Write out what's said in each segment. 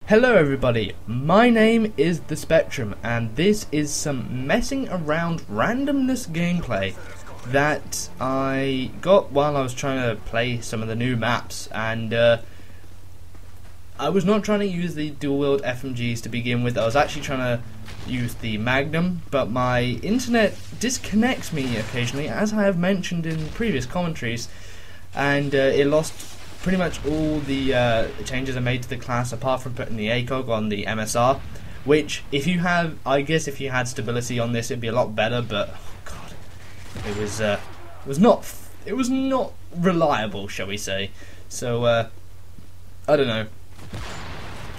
Hello everybody, my name is The Spectrum and this is some messing around randomness gameplay that I got while I was trying to play some of the new maps, and I was not trying to use the dual wield FMGs to begin with. I was actually trying to use the Magnum, but my internet disconnects me occasionally, as I have mentioned in previous commentaries, and it lost pretty much all the changes I made to the class apart from putting the ACOG on the MSR, which if you have, I guess if you had stability on this it'd be a lot better, but oh god, it was not reliable, shall we say. So I don't know.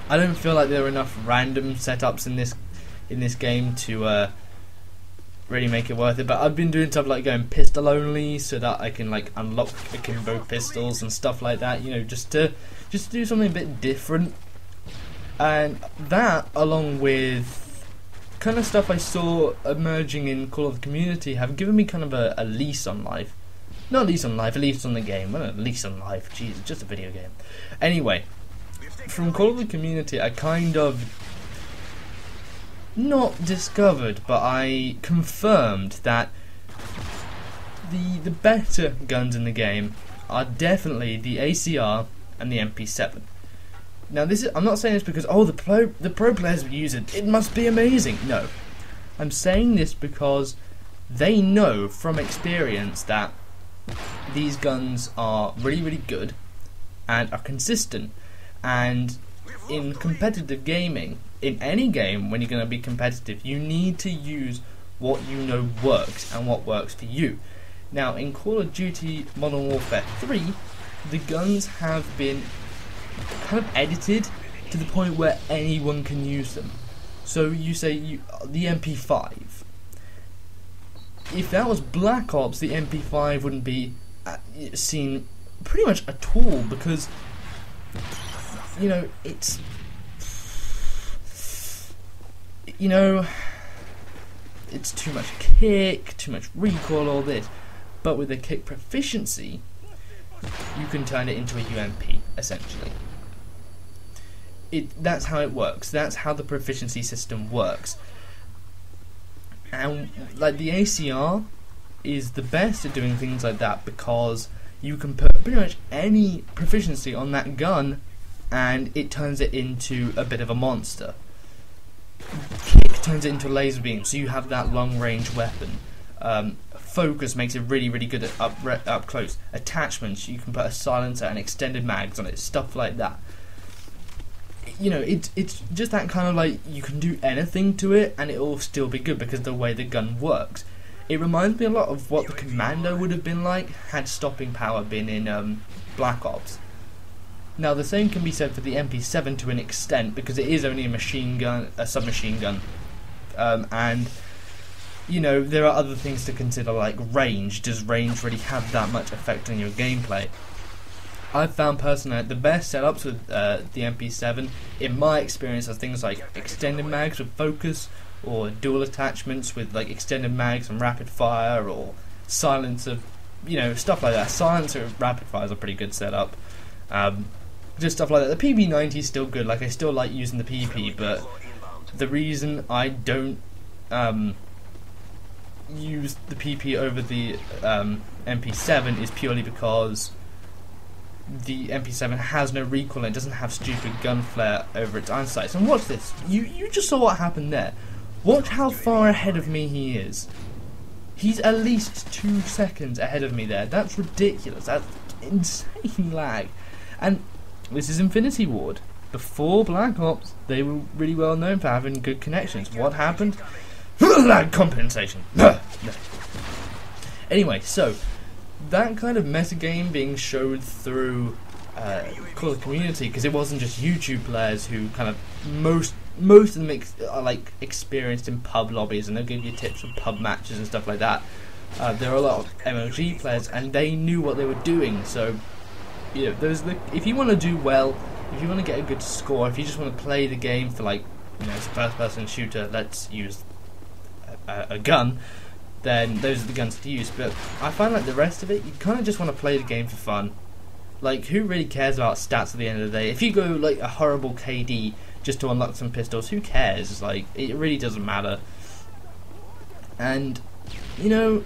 I don't feel like there are enough random setups in this game to really make it worth it, but I've been doing stuff like going pistol only so that I can like unlock akimbo pistols and stuff like that, you know, just to do something a bit different. And that, along with kind of stuff I saw emerging in Call of the Community, have given me kind of a lease on life. Not a lease on life, a lease on the game. Well, not a lease on life, jeez, it's just a video game. Anyway, from Call of the Community I kind of not discovered, but I confirmed that the better guns in the game are definitely the ACR and the MP7. Now I'm not saying this because the pro players use it, it must be amazing. No, I'm saying this because they know from experience that these guns are really good and are consistent, and in competitive gaming, in any game, when you're going to be competitive, you need to use what you know works and what works for you. Now, in Call of Duty Modern Warfare 3, the guns have been kind of edited to the point where anyone can use them. So you say the MP5. If that was Black Ops, the MP5 wouldn't be seen pretty much at all, because, you know, it's, you know, it's too much kick, too much recoil, all this. But with the kick proficiency, you can turn it into a UMP, essentially. That's how it works. That's how the proficiency system works. And like the ACR is the best at doing things like that, because you can put pretty much any proficiency on that gun and it turns it into a bit of a monster. Kick turns it into a laser beam, so you have that long range weapon. Focus makes it really good at up close. Attachments, you can put a silencer and extended mags on it, stuff like that. You know, it's just that kind of like, you can do anything to it and it will still be good because of the way the gun works. It reminds me a lot of what the Commando would have been like had stopping power been in Black Ops. Now the same can be said for the MP7 to an extent, because it is only a machine gun, a submachine gun, and you know, there are other things to consider, like range. Does range really have that much effect on your gameplay? I've found personally the best setups with the MP7, in my experience, are things like extended mags with focus, or dual attachments with like extended mags and rapid fire, or silencer, you know, stuff like that. Silencer with rapid fire is a pretty good setup. Just stuff like that. The PB90 is still good. Like, I still like using the PP, but the reason I don't use the PP over the MP7 is purely because the MP7 has no recoil and it doesn't have stupid gun flare over its iron sights. And watch this. You just saw what happened there. Watch how far ahead of me he is. He's at least 2 seconds ahead of me there. That's ridiculous. That's insane lag. And this is Infinity Ward. Before Black Ops, they were really well known for having good connections. What happened? Lag compensation. Anyway, so that kind of metagame being showed through Call of the Community, because it wasn't just YouTube players who kind of most of them are like experienced in pub lobbies, and they'll give you tips for pub matches and stuff like that. There are a lot of MOG players, and they knew what they were doing. So, you know, if you want to do well, if you want to get a good score, if you just want to play the game for, like, you know, it's a first-person shooter, let's use a gun, then those are the guns to use. But I find like the rest of it, you kind of just want to play the game for fun. Like, who really cares about stats at the end of the day? If you go like a horrible KD just to unlock some pistols, who cares? Like, it really doesn't matter. And, you know,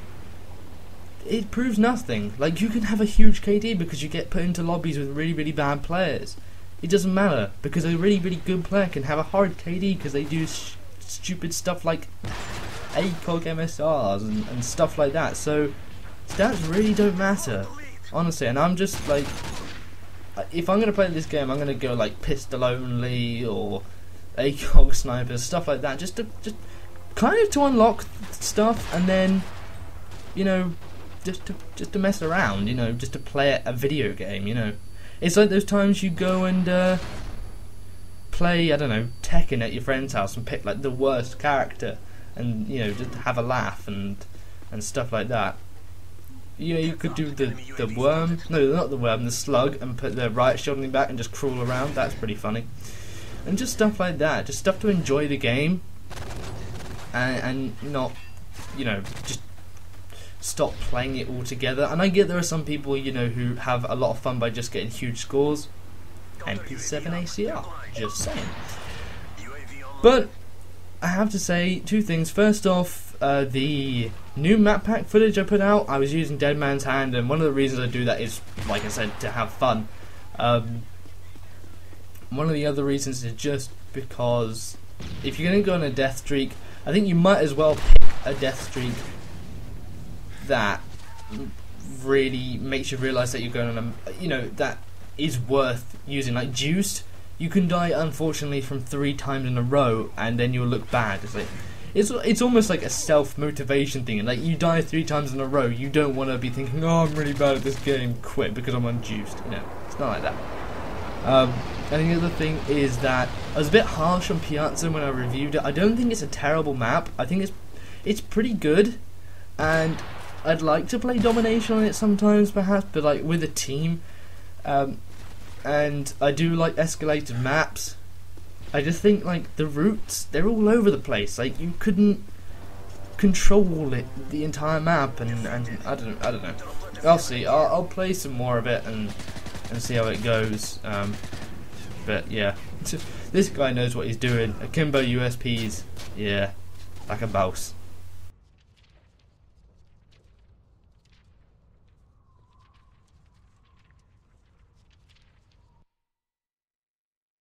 it proves nothing. Like, you can have a huge KD because you get put into lobbies with really, really bad players. It doesn't matter, because a really, really good player can have a hard KD because they do stupid stuff like ACOG MSRs and stuff like that. So, stats really don't matter, honestly. And I'm just like, if I'm going to play this game, I'm going to go like pistol only or ACOG snipers, stuff like that, just kind of to unlock stuff, and then, you know, just to mess around, you know, just to play a video game, you know. It's like those times you go and play, I don't know, Tekken at your friend's house and pick like the worst character, and, you know, just have a laugh and stuff like that. You know, you could do the worm, no, not the worm, the slug, and put the riot shield on your back and just crawl around. That's pretty funny. And just stuff like that, just stuff to enjoy the game, and not, you know, just stop playing it altogether. And I get there are some people, you know, who have a lot of fun by just getting huge scores. MP7 ACR, just saying. But I have to say two things. First off, the new map pack footage I put out, I was using Dead Man's Hand, and one of the reasons I do that is, like I said, to have fun. One of the other reasons is just because if you're going to go on a death streak, I think you might as well pick a death streak that really makes you realise that you're going on a, you know, that is worth using. Like Juiced, you can die unfortunately from 3 times in a row and then you'll look bad. It's almost like a self-motivation thing, and like you die 3 times in a row, you don't want to be thinking, oh, I'm really bad at this game, quit because I'm unjuiced. You know, it's not like that. And the other thing is that I was a bit harsh on Piazza when I reviewed it. I don't think it's a terrible map. I think it's pretty good, and I'd like to play Domination on it sometimes, perhaps, but like with a team. And I do like escalated maps. I just think like the routes, they're all over the place. Like you couldn't control it, the entire map, and I don't know. I'll see. I'll play some more of it and see how it goes. But yeah, this guy knows what he's doing. Akimbo USPs, yeah, like a boss.